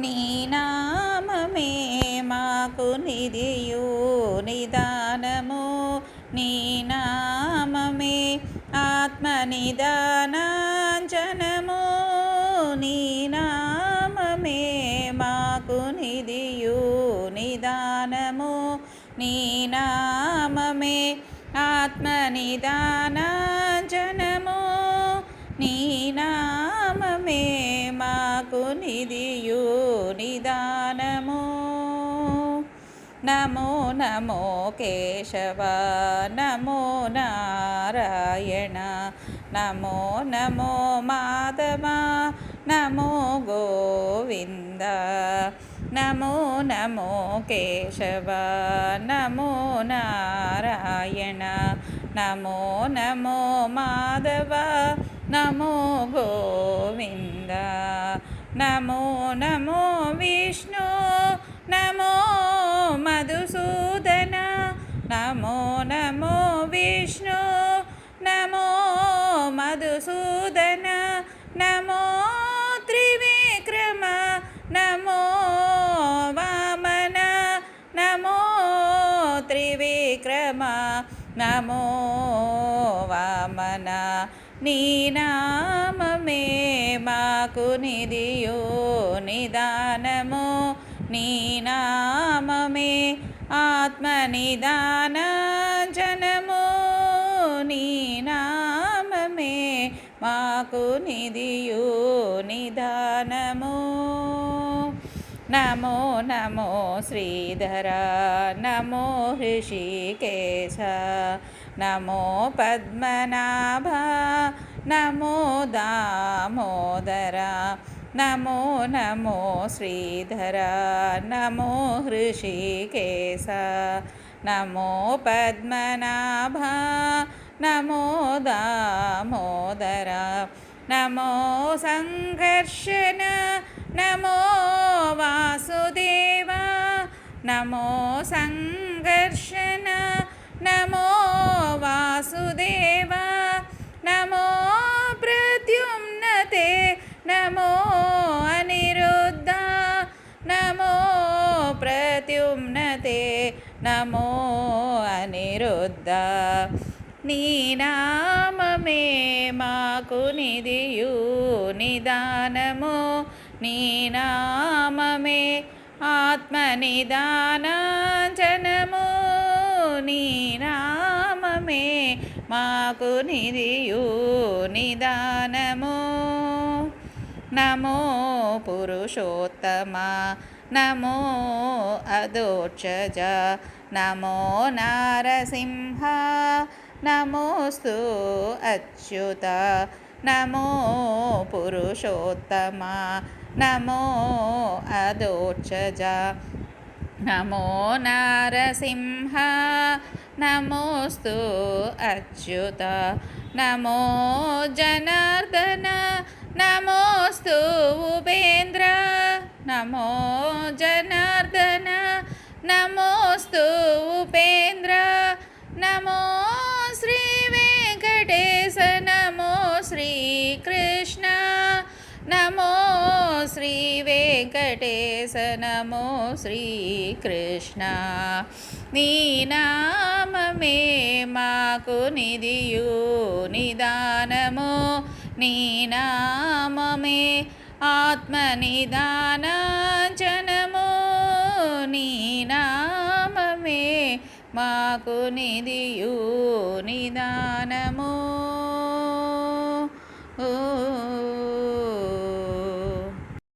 నీ నామమే మాకు నిధియు నిదానము, నీ నామమే ఆత్మనిదానాంజనము, నీ నామమే మాకు నిధియు నిదానము, నీ నామమే ఆత్మనిదానాంజనము, నీ నామమే మాకు నిధియు నిదానము. నమో నమో కేశవ నమో నారాయణ, నమో నమో మాధవ నమో గోవింద, నమో నమో కేశవ నమో నారాయణ, నమో నమో మాధవ నమో గోవింద, నమో నమో విష్ణు నమో మధుసూదన, నమో నమో విష్ణు నమో మధుసూదన, నమో త్రివిక్రమ నమో వామన, నమో త్రివిక్రమ నమో వామన, నీ నామమే మాకు నిధియు నిదానము, నీ నామమే ఆత్మనిదానాంజనము, నీ నామమే మాకు నిధియు నిదానము. నమో నమో శ్రీధర నమో హృషికేశ, నమో పద్మనాభ నమో దామోదర, నమో నమో శ్రీధర నమో హృషికేశ, నమో పద్మనాభ నమో దామోదర, నమో సంఘర్షణ నమో వాసుదేవ, నమో సంఘర్షణ నమో వాసుదేవ, నమో ప్రద్యుమ్నతే నమో అనిరుద్ధ, నమో ప్రద్యుమ్నతే నమో అనిరుద్ధ, నీ నామమే మాకు నిధియు నిదానము, నీ నామమే ఆత్మనిదానాంజనము, నీ నామమే మాకు నిధియు నిదానము. నమో పురుషోత్తమ నమో అధోక్షజ, నమో నారసింహ నమోస్తు అచ్యుత, నమో పురుషోత్తమ నమో అధోక్షజ, నమో నారసింహ నమోస్తు అచ్యుత, నమో జనార్దన నమోస్తు ఉపేంద్ర, నమో జనార్దన నమోస్తు ఉపేంద్ర, నమో శ్రీ వెంకటేశ నమో శ్రీకృష్ణ, నమో శ్రీ వెంకటేశ నమో శ్రీకృష్ణ, నీ నామమే మాకు నిధియు నిదానము, నీ నామమే ఆత్మనిదానాంజనము, నీ నామమే మాకు నిధియు నిదానము.